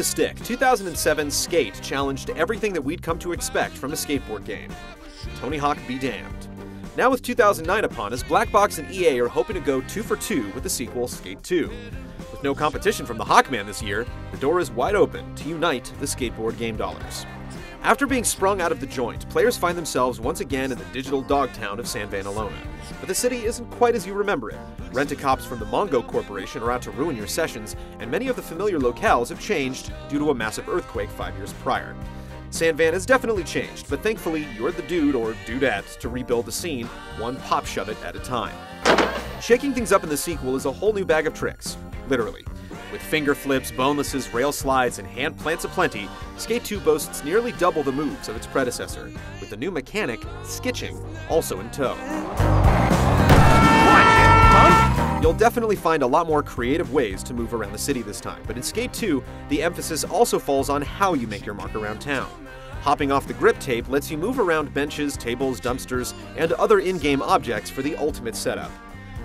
the stick, 2007's Skate challenged everything that we'd come to expect from a skateboard game. Tony Hawk be damned. Now with 2009 upon us, Black Box and EA are hoping to go 2 for 2 with the sequel, Skate 2. With no competition from the Hawkman this year, the door is wide open to unite the skateboard game dollars. After being sprung out of the joint, players find themselves once again in the digital dogtown of San Vanalona. But the city isn't quite as you remember it. Rent-a-cops from the Mongo Corporation are out to ruin your sessions, and many of the familiar locales have changed due to a massive earthquake 5 years prior. San Van has definitely changed, but thankfully you're the dude or dudette to rebuild the scene, one pop shove it at a time. Shaking things up in the sequel is a whole new bag of tricks, literally. With finger flips, bonelesses, rail slides, and hand plants aplenty, Skate 2 boasts nearly double the moves of its predecessor, with the new mechanic, skitching, also in tow. You'll definitely find a lot more creative ways to move around the city this time, but in Skate 2, the emphasis also falls on how you make your mark around town. Hopping off the grip tape lets you move around benches, tables, dumpsters, and other in-game objects for the ultimate setup.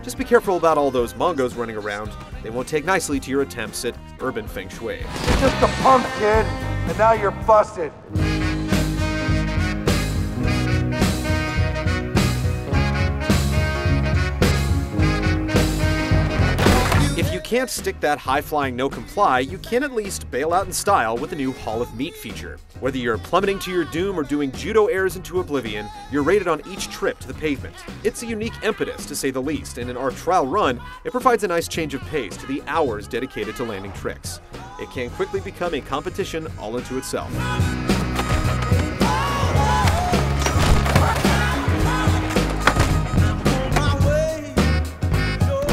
Just be careful about all those Mongos running around. They won't take nicely to your attempts at urban feng shui. You're just a punk, kid, and now you're busted. If you can't stick that high-flying no-comply, you can at least bail out in style with the new Hall of Meat feature. Whether you're plummeting to your doom or doing judo airs into oblivion, you're rated on each trip to the pavement. It's a unique impetus, to say the least, and in our trial run, it provides a nice change of pace to the hours dedicated to landing tricks. It can quickly become a competition all into itself.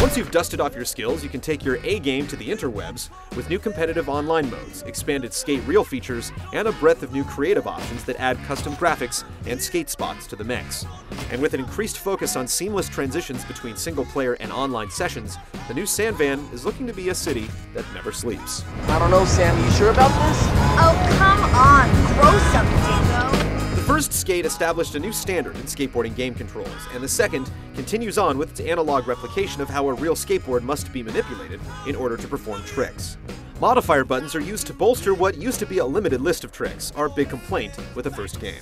Once you've dusted off your skills, you can take your A-game to the interwebs with new competitive online modes, expanded skate reel features, and a breadth of new creative options that add custom graphics and skate spots to the mix. And with an increased focus on seamless transitions between single-player and online sessions, the new San Van is looking to be a city that never sleeps. I don't know, Sam, you sure about this? Oh, come on, throw some, Dingo. The first Skate established a new standard in skateboarding game controls, and the second continues on with its analog replication of how a real skateboard must be manipulated in order to perform tricks. Modifier buttons are used to bolster what used to be a limited list of tricks, our big complaint with the first game.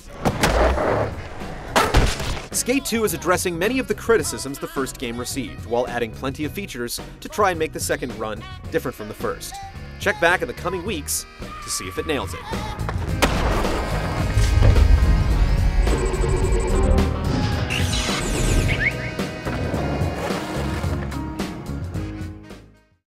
Skate 2 is addressing many of the criticisms the first game received, while adding plenty of features to try and make the second run different from the first. Check back in the coming weeks to see if it nails it.